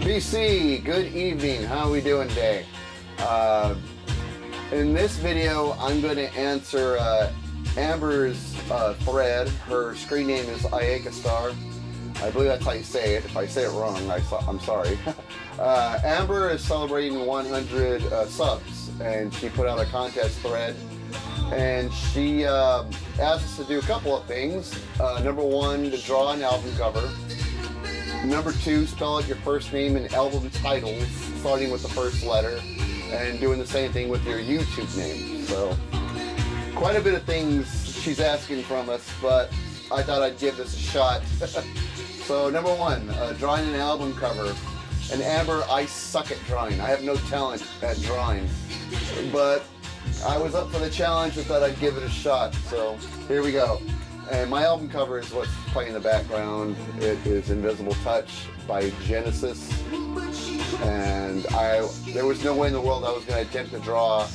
BC, good evening. How are we doing today? In this video, I'm going to answer Amber's thread. Her screen name is Aekastar. I believe that's how you say it. If I say it wrong, I'm sorry. Amber is celebrating 100 subs, and she put out a contest thread. And she asked us to do a couple of things. Number one, to draw an album cover. Number two, spell out your first name and album titles, starting with the first letter, and doing the same thing with your YouTube name. So, quite a bit of things she's asking from us, but I thought I'd give this a shot. So, number one, drawing an album cover. And Amber, I suck at drawing. I have no talent at drawing. But I was up for the challenge and thought I'd give it a shot. So, here we go. And my album cover is what's playing in the background. It is Invisible Touch by Genesis. And there was no way in the world I was going to attempt to draw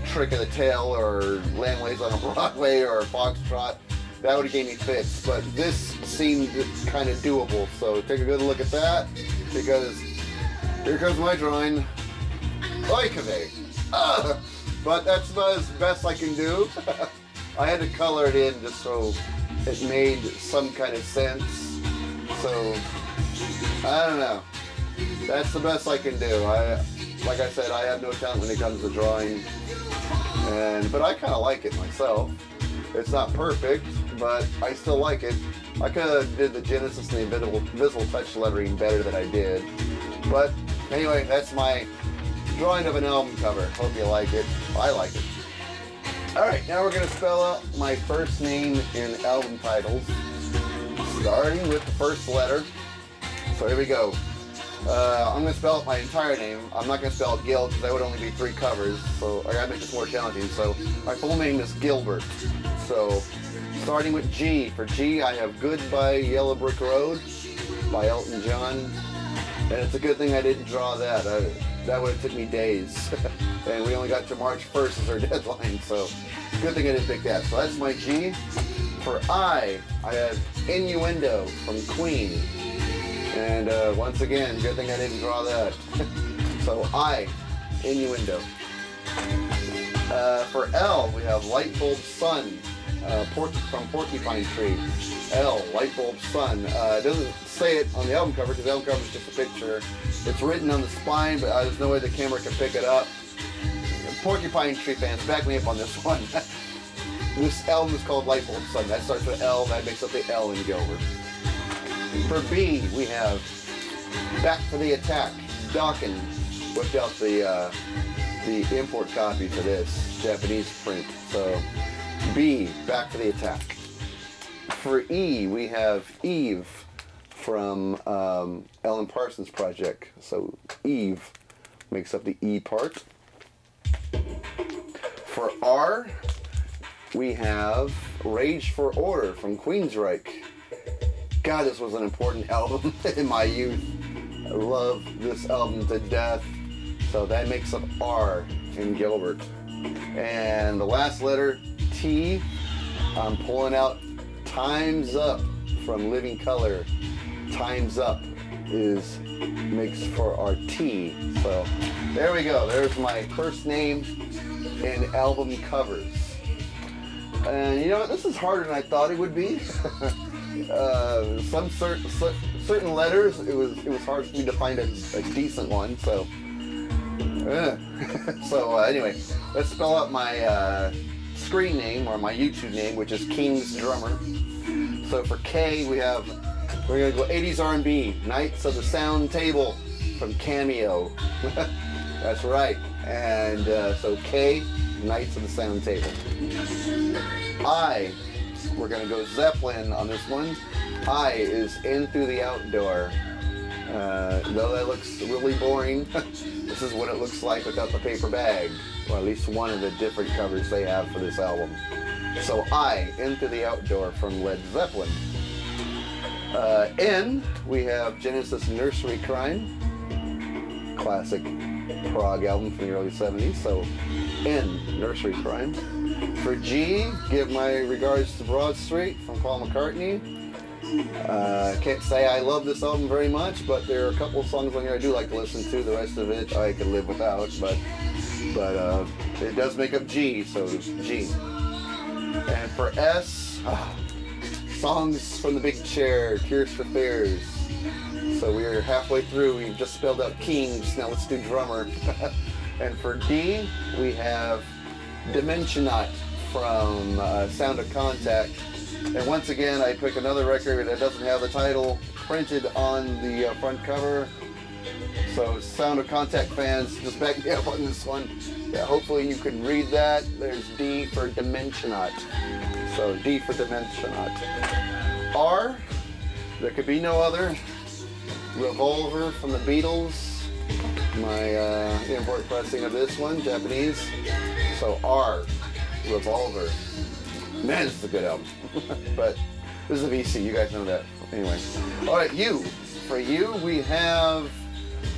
Trick of the Tail or Landways on a Broadway or Foxtrot. That would have gave me fits. But this seemed kind of doable. So take a good look at that, because here comes my drawing. Oikave. But that's about as best I can do. I had to color it in just so it made some kind of sense. So, I don't know. That's the best I can do. Like I said, I have no talent when it comes to drawing. But I kind of like it myself. It's not perfect, but I still like it. I could have did the Genesis and the Invisible Touch lettering better than I did. But anyway, that's my drawing of an album cover. Hope you like it. I like it. Alright, now we're going to spell out my first name in album titles, starting with the first letter. So here we go. I'm going to spell out my entire name. I'm not going to spell out Gil, because that would only be 3 covers, so I got to make this more challenging. So my full name is Gilbert. So starting with G. For G, I have Goodbye Yellow Brick Road by Elton John. And it's a good thing I didn't draw that. That would have took me days. And we only got to March 1st as our deadline, so good thing I didn't pick that. So that's my G. For I have Innuendo from Queen. And once again, good thing I didn't draw that. So I, Innuendo. For L, we have Lightbulb Sun from Porcupine Tree. L, Lightbulb Sun. It doesn't say it on the album cover, because the album cover is just a picture. It's written on the spine, but there's no way the camera can pick it up. Porcupine Tree fans, back me up on this one. This album is called Lightbulb Sun. That starts with L, that makes up the L in Gilbert. For B, we have Back for the Attack. Dawkins whipped out the import copy for this Japanese print. So B, Back for the Attack. For E, we have Eve from Ellen Parsons Project. So Eve makes up the E part. For R, we have Rage for Order from Queensryche. God, this was an important album in my youth. I love this album to death. So that makes up R in Gilbert. And the last letter, T, I'm pulling out Time's Up from Living Color. Time's Up makes for our T. So there we go. There's my first name in album covers. And you know what? This is harder than I thought it would be. Some certain letters, it was hard for me to find a decent one. So anyway, let's spell out my screen name, or my YouTube name, which is King's Drummer. So for K, we're gonna go 80s R&B, Knights of the Sound Table from Cameo. That's right. And so K, Knights of the Sound Table. I, we're gonna go Zeppelin on this one. I is In Through the Outdoor. Though that looks really boring, this is what it looks like without the paper bag, or at least one of the different covers they have for this album. So I, Into the Outdoor from Led Zeppelin. N, we have Genesis Nursery Crime, classic prog album from the early 70s. So N, Nursery Crime. For G, give my regards to Broad Street from Paul McCartney. Can't say I love this album very much, but there are a couple of songs on here I do like to listen to. The rest of it I could live without, but it does make up G, so G. And for S, songs from the big chair, Tears for Fears. So we're halfway through. We've just spelled out Kings. Now let's do drummer. And for D, we have Dimensionaut from Sound of Contact. And once again, I pick another record that doesn't have the title printed on the front cover. So Sound of Contact fans, just back me up on this one. Yeah, hopefully you can read that. There's D for Dimensionaut. So D for Dimensionaut. R, there could be no other. Revolver from the Beatles. My import pressing of this one, Japanese. So R, Revolver. Man, this is a good album. But this is a VC, you guys know that. Anyway. Alright, U. For U, we have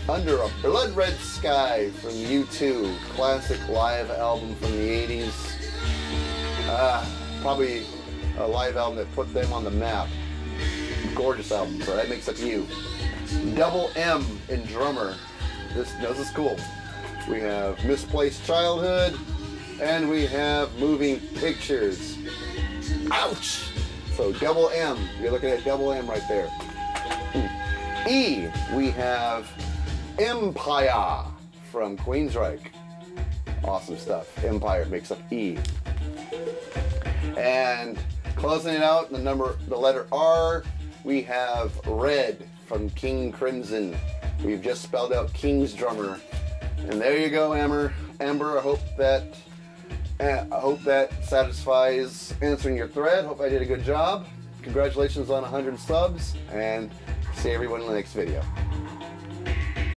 Under a Blood Red Sky from U2. Classic live album from the 80s. Probably a live album that put them on the map. Gorgeous album, so that makes up U. Double M in drummer. This is cool. We have Misplaced Childhood, and we have Moving Pictures. Ouch! So double M, you're looking at double M right there. E, we have Empire from Queensryche. Awesome stuff. Empire makes up E. And closing it out, the letter R, we have Red from King Crimson. We've just spelled out King's drummer. And there you go, Amber. I hope that satisfies answering your thread. Hope I did a good job. Congratulations on 100 subs, and see everyone in the next video.